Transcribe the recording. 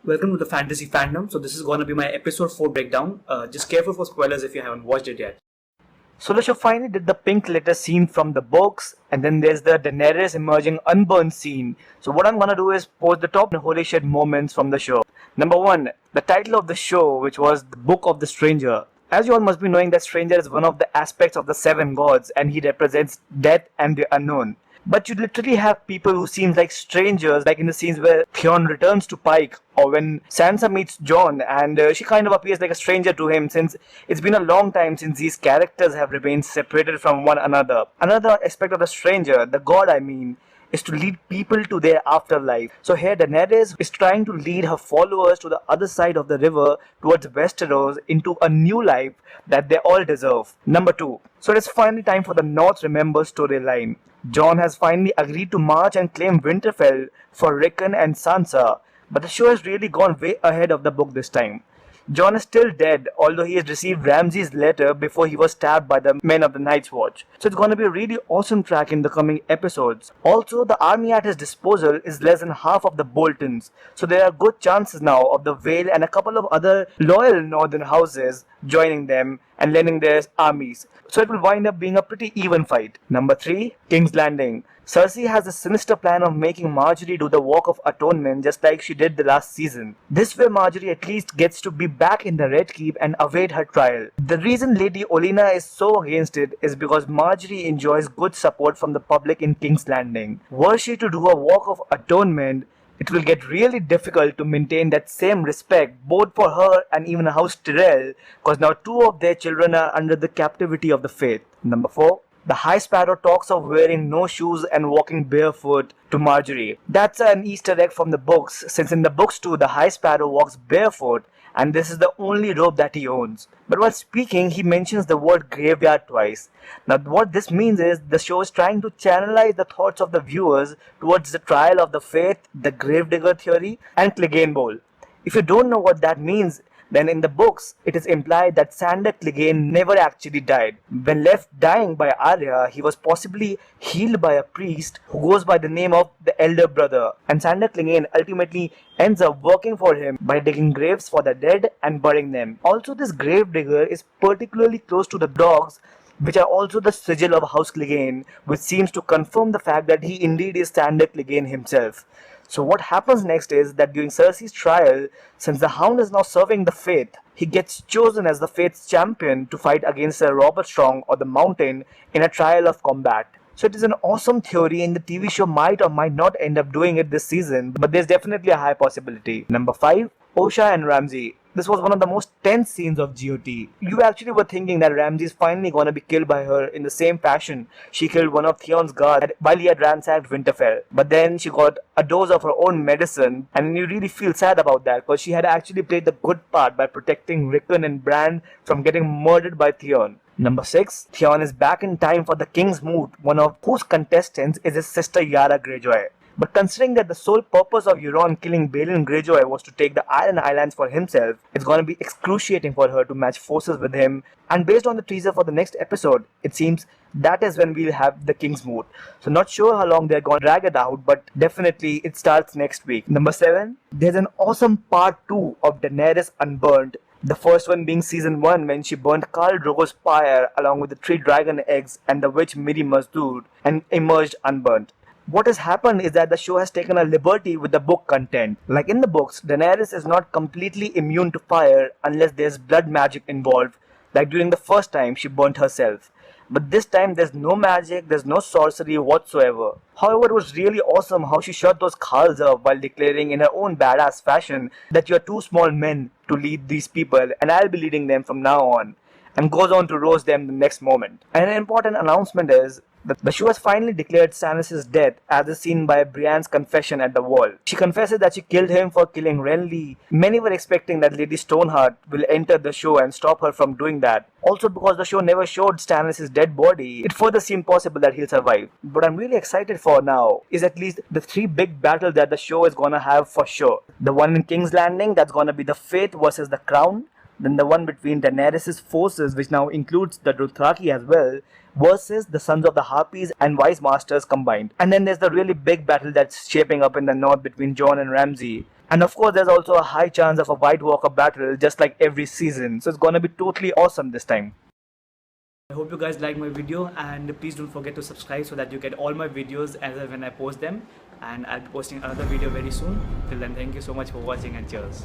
Welcome to the Fantasy Fandom. So this is going to be my episode 4 breakdown. Just careful for spoilers if you haven't watched it yet. So the show finally did the pink letter scene from the books, and then there's the Daenerys emerging unburned scene. So what I'm gonna do is post the top holy shit moments from the show. Number 1, the title of the show, which was The Book of the Stranger. As you all must be knowing that Stranger is one of the aspects of the seven gods, and he represents death and the unknown. But you literally have people who seem like strangers, like in the scenes where Theon returns to Pike, or when Sansa meets Jon, and she kind of appears like a stranger to him, since it's been a long time since these characters have remained separated from one another. Another aspect of the stranger, the god I mean, is to lead people to their afterlife. So here Daenerys is trying to lead her followers to the other side of the river towards Westeros into a new life that they all deserve. Number 2. So it's finally time for the North Remembers storyline. Jon has finally agreed to march and claim Winterfell for Rickon and Sansa, but the show has really gone way ahead of the book this time. Jon is still dead, although he has received Ramsay's letter before he was stabbed by the men of the Night's Watch. So it's going to be a really awesome track in the coming episodes. Also, the army at his disposal is less than half of the Boltons, so there are good chances now of the Vale and a couple of other loyal northern houses joining them and lending their armies. So it will wind up being a pretty even fight. Number 3, King's Landing. Cersei has a sinister plan of making Margaery do the Walk of Atonement just like she did the last season. This way Margaery at least gets to be back in the Red Keep and await her trial. The reason Lady Olenna is so against it is because Margaery enjoys good support from the public in King's Landing. Were she to do a Walk of Atonement, it will get really difficult to maintain that same respect both for her and even House Tyrell, because now 2 of their children are under the captivity of the faith. Number 4. The High Sparrow talks of wearing no shoes and walking barefoot to Margaery. That's an Easter egg from the books, since in the books too, the High Sparrow walks barefoot, and this is the only robe that he owns. But while speaking, he mentions the word graveyard twice. Now what this means is the show is trying to channelize the thoughts of the viewers towards the trial of the faith, the gravedigger theory, and Clegane Bowl. If you don't know what that means, then in the books, it is implied that Sandor Clegane never actually died. When left dying by Arya, he was possibly healed by a priest who goes by the name of the Elder Brother. And Sandor Clegane ultimately ends up working for him by digging graves for the dead and burying them. Also, this gravedigger is particularly close to the dogs, which are also the sigil of House Clegane, which seems to confirm the fact that he indeed is Sandor Clegane himself. So what happens next is that during Cersei's trial, since the Hound is now serving the Faith, he gets chosen as the Faith's champion to fight against Sir Robert Strong or the Mountain in a trial of combat. So it is an awesome theory, and the TV show might or might not end up doing it this season, but there's definitely a high possibility. Number 5, Osha and Ramsay. This was one of the most tense scenes of GOT. You actually were thinking that Ramsay is finally gonna be killed by her in the same fashion she killed one of Theon's guards while he had ransacked Winterfell. But then she got a dose of her own medicine, and you really feel sad about that because she had actually played the good part by protecting Rickon and Bran from getting murdered by Theon. Number 6, Theon is back in time for the King's Moot, one of whose contestants is his sister Yara Greyjoy. But considering that the sole purpose of Euron killing Balon Greyjoy was to take the Iron Islands for himself, it's gonna be excruciating for her to match forces with him. And based on the teaser for the next episode, it seems that is when we'll have the King's Moot. So not sure how long they're gonna drag it out, but definitely it starts next week. Number 7, there's an awesome part 2 of Daenerys Unburned. The first one being season 1 when she burnt Khal Drogo's pyre along with the 3 dragon eggs and the witch Miri Mazdur and emerged unburnt. What has happened is that the show has taken a liberty with the book content. Like in the books, Daenerys is not completely immune to fire unless there's blood magic involved, like during the first time she burnt herself. But this time there's no magic, there's no sorcery whatsoever. However, it was really awesome how she shot those Khals up while declaring in her own badass fashion that you're 2 small men to lead these people and I'll be leading them from now on, and goes on to roast them the next moment. And an important announcement is the show has finally declared Stannis' death as is seen by Brienne's confession at the wall. She confesses that she killed him for killing Renly. Many were expecting that Lady Stoneheart will enter the show and stop her from doing that. Also because the show never showed Stannis' dead body, it further seemed possible that he'll survive. What I'm really excited for now is at least the 3 big battles that the show is gonna have for sure. The one in King's Landing, that's gonna be the Faith versus the Crown. Then the one between Daenerys' forces, which now includes the Dothraki as well, versus the Sons of the Harpies and Wise Masters combined. And then there's the really big battle that's shaping up in the north between Jon and Ramsay. And of course, there's also a high chance of a White Walker battle, just like every season. So it's gonna be totally awesome this time. I hope you guys like my video, and please don't forget to subscribe so that you get all my videos as and when I post them. And I'll be posting another video very soon. Till then, thank you so much for watching, and cheers.